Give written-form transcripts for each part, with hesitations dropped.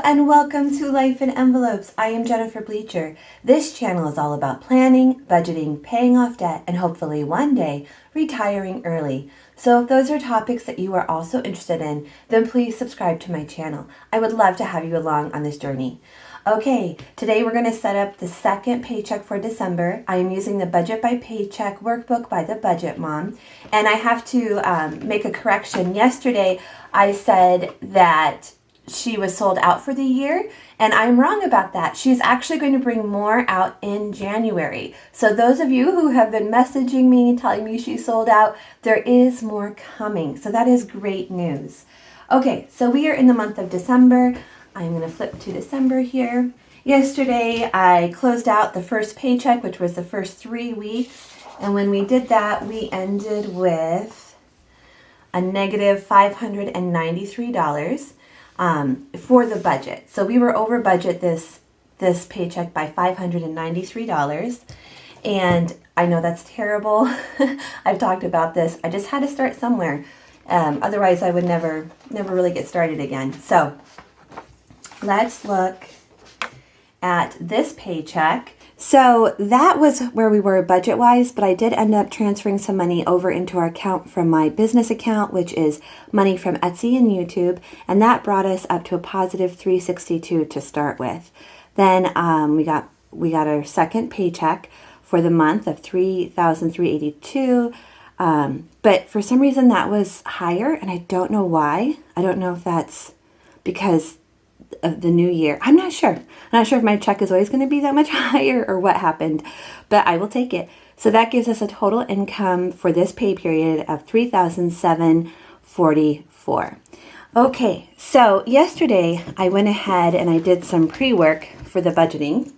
and welcome to Life in Envelopes. I am Jennifer Bleecher. This channel is all about planning, budgeting, paying off debt, and hopefully one day retiring early. So if those are topics that you are also interested in, then please subscribe to my channel. I would love to have you along on this journey. Okay, today we're going to set up the second paycheck for December. I am using the Budget by Paycheck Workbook by the Budget Mom. And I have to make a correction. Yesterday I said that she was sold out for the year, and I'm wrong about that. She's actually going to bring more out in January. So those of you who have been messaging me and telling me she's sold out, there is more coming. So that is great news. Okay, so we are in the month of December. I'm going to flip to December here. Yesterday I closed out the first paycheck, which was the first 3 weeks. And when we did that, we ended with a negative $593. For the budget. So we were over budget this paycheck by $593. And I know that's terrible. I've talked about this. I just had to start somewhere. Otherwise I would never really get started again. So let's look at this paycheck. So that was where we were budget-wise, but I did end up transferring some money over into our account from my business account, which is money from Etsy and YouTube, and that brought us up to a positive $362 to start with. Then we got our second paycheck for the month of $3,382, but for some reason that was higher, and I don't know why. I don't know if that's because of the new year. I'm not sure. I'm not sure if my check is always going to be that much higher or what happened, but I will take it. So that gives us a total income for this pay period of $3,744. Okay, so yesterday I went ahead and I did some pre-work for the budgeting.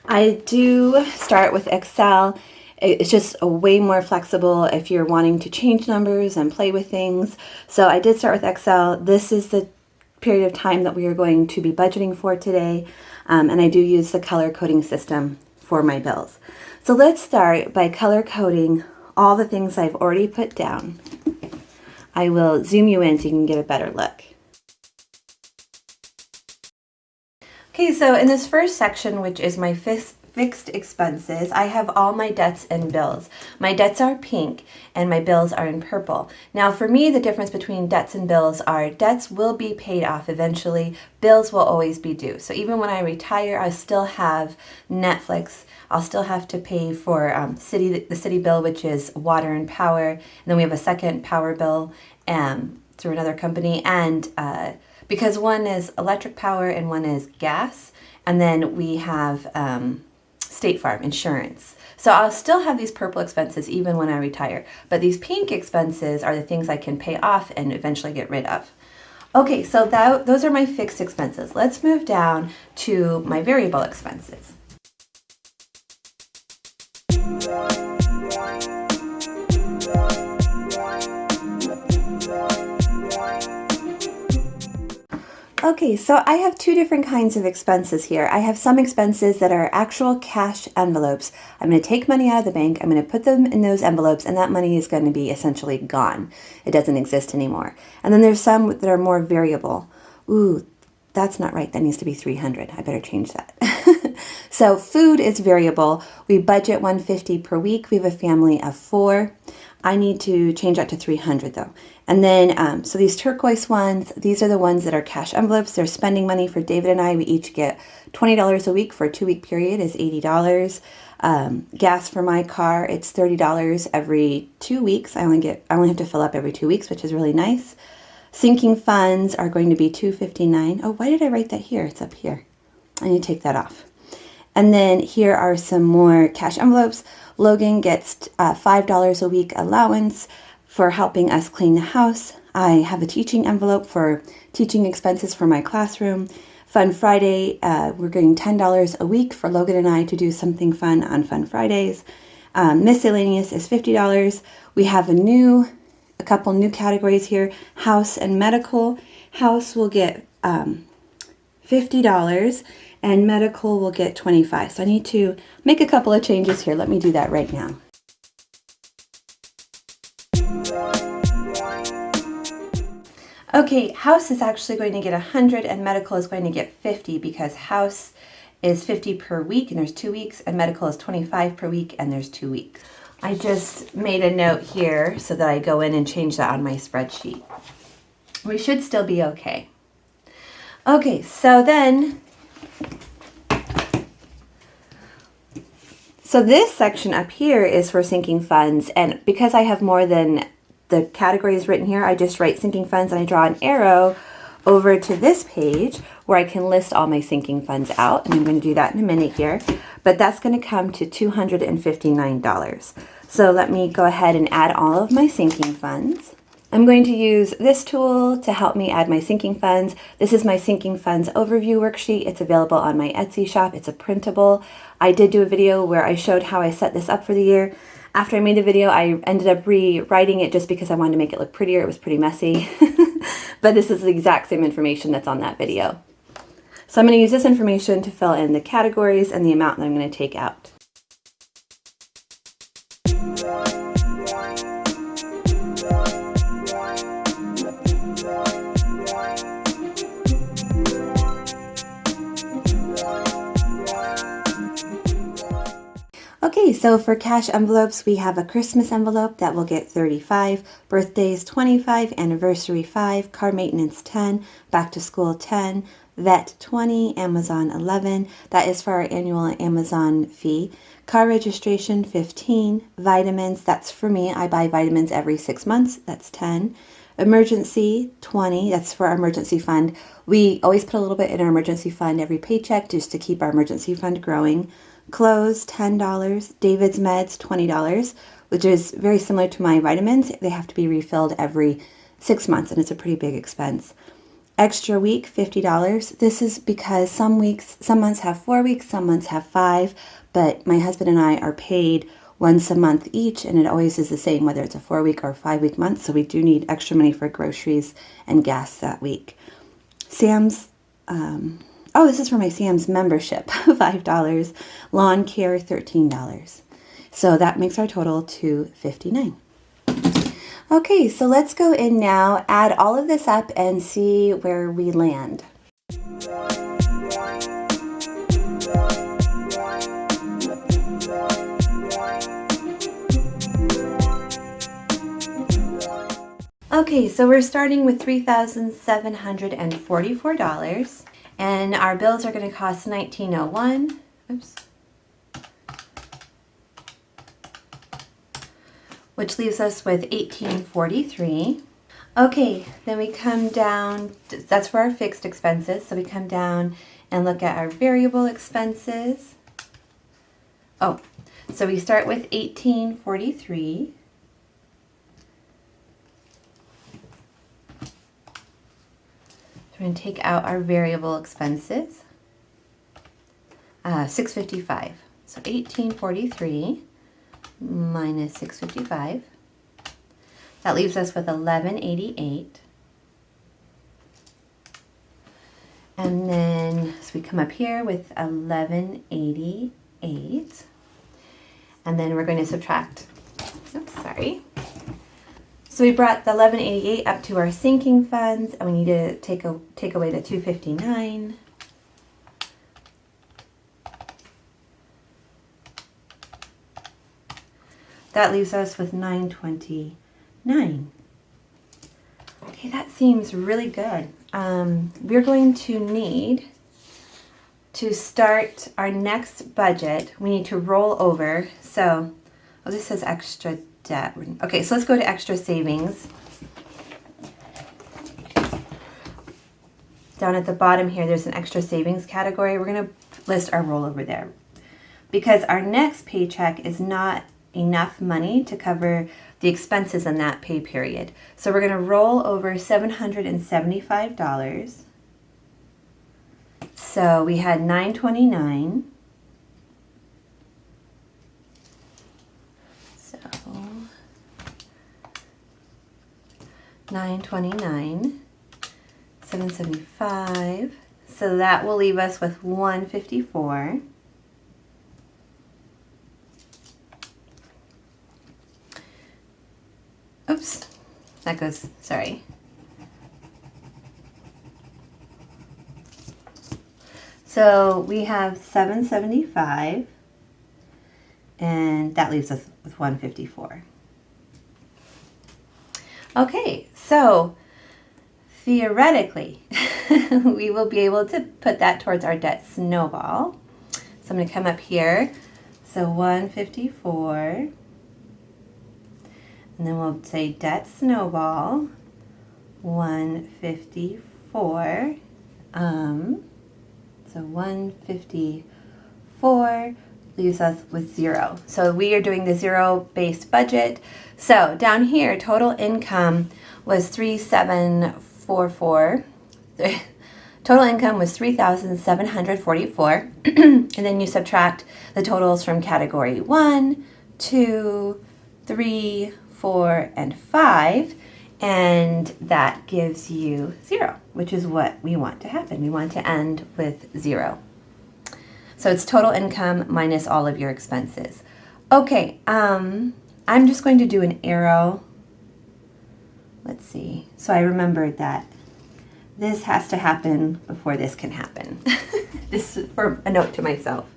I do start with Excel. It's just a way more flexible if you're wanting to change numbers and play with things. So I did start with Excel. This is the period of time that we are going to be budgeting for today, and I do use the color coding system for my bills. So let's start by color coding all the things I've already put down. I will zoom you in so you can get a better look. Okay, so in this first section, which is my fixed expenses, I have all my debts and bills. My debts are pink and my bills are in purple. Now for me, the difference between debts and bills are debts will be paid off eventually, bills will always be due. So even when I retire, I still have Netflix. I'll still have to pay for the city bill, which is water and power. And then we have a second power bill through another company. And because one is electric power and one is gas. And then we have State Farm insurance. So I'll still have these purple expenses even when I retire, but these pink expenses are the things I can pay off and eventually get rid of. Okay, so those are my fixed expenses. Let's move down to my variable expenses. Okay, so I have two different kinds of expenses here. I have some expenses that are actual cash envelopes. I'm going to take money out of the bank, I'm going to put them in those envelopes, and that money is going to be essentially gone. It doesn't exist anymore. And then there's some that are more variable. Ooh, that's not right. That needs to be 300. I better change that. So food is variable. We budget $150 per week. We have a family of 4. I need to change that to 300 though. And then, so these turquoise ones, these are the ones that are cash envelopes. They're spending money for David and I. We each get $20 a week for a 2-week period is $80. Gas for my car, it's $30 every 2 weeks. I only have to fill up every 2 weeks, which is really nice. Sinking funds are going to be $259. Oh, why did I write that here? It's up here. I need to take that off. And then here are some more cash envelopes. Logan gets $5 a week allowance for helping us clean the house. I have a teaching envelope for teaching expenses for my classroom. Fun Friday, we're getting $10 a week for Logan and I to do something fun on Fun Fridays. Miscellaneous is $50. We have a couple new categories here, house and medical. House will get $50 and medical will get $25. So I need to make a couple of changes here. Let me do that right now. Okay, house is actually going to get 100 and medical is going to get 50 because house is 50 per week and there's 2 weeks, and medical is 25 per week and there's 2 weeks. I just made a note here so that I go in and change that on my spreadsheet. We should still be okay. Okay, so this section up here is for sinking funds, and because I have more than the categories written here, I just write sinking funds and I draw an arrow over to this page where I can list all my sinking funds out, and I'm going to do that in a minute here, but that's going to come to $259. So let me go ahead and add all of my sinking funds. I'm going to use this tool to help me add my sinking funds. This is my sinking funds overview worksheet. It's available on my Etsy shop. It's a printable. I did do a video where I showed how I set this up for the year. After I made the video, I ended up rewriting it just because I wanted to make it look prettier. It was pretty messy. But this is the exact same information that's on that video. So I'm going to use this information to fill in the categories and the amount that I'm going to take out. Okay, so for cash envelopes, we have a Christmas envelope that will get 35, birthdays 25, anniversary 5, car maintenance 10, back to school 10, vet 20, Amazon 11. That is for our annual Amazon fee. Car registration 15, vitamins, that's for me. I buy vitamins every 6 months, that's 10. Emergency 20, that's for our emergency fund. We always put a little bit in our emergency fund every paycheck just to keep our emergency fund growing. Clothes, $10. David's meds, $20, which is very similar to my vitamins. They have to be refilled every 6 months, and it's a pretty big expense. Extra week, $50. This is because some months have 4 weeks, some months have 5, but my husband and I are paid once a month each, and it always is the same whether it's a 4-week or 5-week month, so we do need extra money for groceries and gas that week. Sam's, oh, this is for my Sam's membership, $5. Lawn care, $13. So that makes our total to $59. Okay, so let's go in now, add all of this up and see where we land. Okay, so we're starting with $3,744. And our bills are going to cost $19.01. Oops. Which leaves us with $18.43. Okay, then we come down, that's for our fixed expenses. So we come down and look at our variable expenses. Oh, so we start with $18.43. We're going to take out our variable expenses, $655. So $18.43 minus $655. That leaves us with $11.88. And then so we come up here with $11.88. And then we're going to subtract. Oops, sorry. So we brought the $11.88 up to our sinking funds, and we need to take away the $259. That leaves us with $929. Okay, that seems really good. We're going to need to start our next budget. We need to roll over. So, oh, this says extra debt. Okay, so let's go to extra savings. Down at the bottom here, there's an extra savings category. We're going to list our rollover there because our next paycheck is not enough money to cover the expenses in that pay period. So we're going to roll over $775. So we had $929. So $929, $775. So that will leave us with $154. Oops, that goes, sorry. So we have $775, and that leaves us with $154. Okay, so theoretically, we will be able to put that towards our debt snowball. So I'm going to come up here. So 154, and then we'll say debt snowball, 154. So 154 leaves us with 0. So we are doing the zero-based budget. So down here, total income was $3,744. Total income was $3,744. And then you subtract the totals from category 1, 2, 3, 4, and 5. And that gives you 0, which is what we want to happen. We want to end with 0. So it's total income minus all of your expenses. Okay, I'm just going to do an arrow. Let's see. So I remembered that this has to happen before this can happen. This is for a note to myself.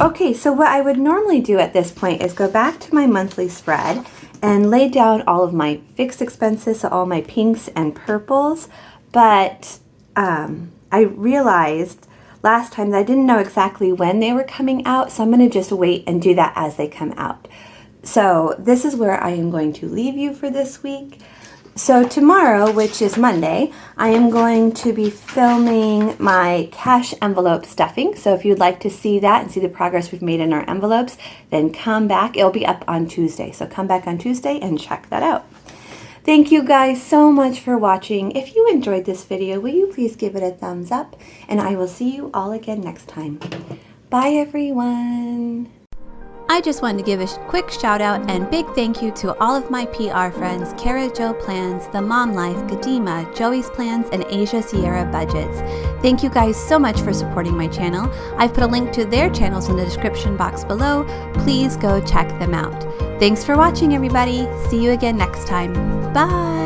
Okay, so what I would normally do at this point is go back to my monthly spread and lay down all of my fixed expenses, so all my pinks and purples, but I realized last time that I didn't know exactly when they were coming out, so I'm going to just wait and do that as they come out. So this is where I am going to leave you for this week. So tomorrow, which is Monday, I am going to be filming my cash envelope stuffing. So if you'd like to see that and see the progress we've made in our envelopes, then come back. It'll be up on Tuesday. So come back on Tuesday and check that out. Thank you guys so much for watching. If you enjoyed this video, will you please give it a thumbs up? And I will see you all again next time. Bye, everyone. I just wanted to give a quick shout out and big thank you to all of my PR friends, Cara Jo Plans, The Mom Life, Quedema, JoeysPlans, and Cierra Budgets. Thank you guys so much for supporting my channel. I've put a link to their channels in the description box below. Please go check them out. Thanks for watching, everybody. See you again next time. Bye!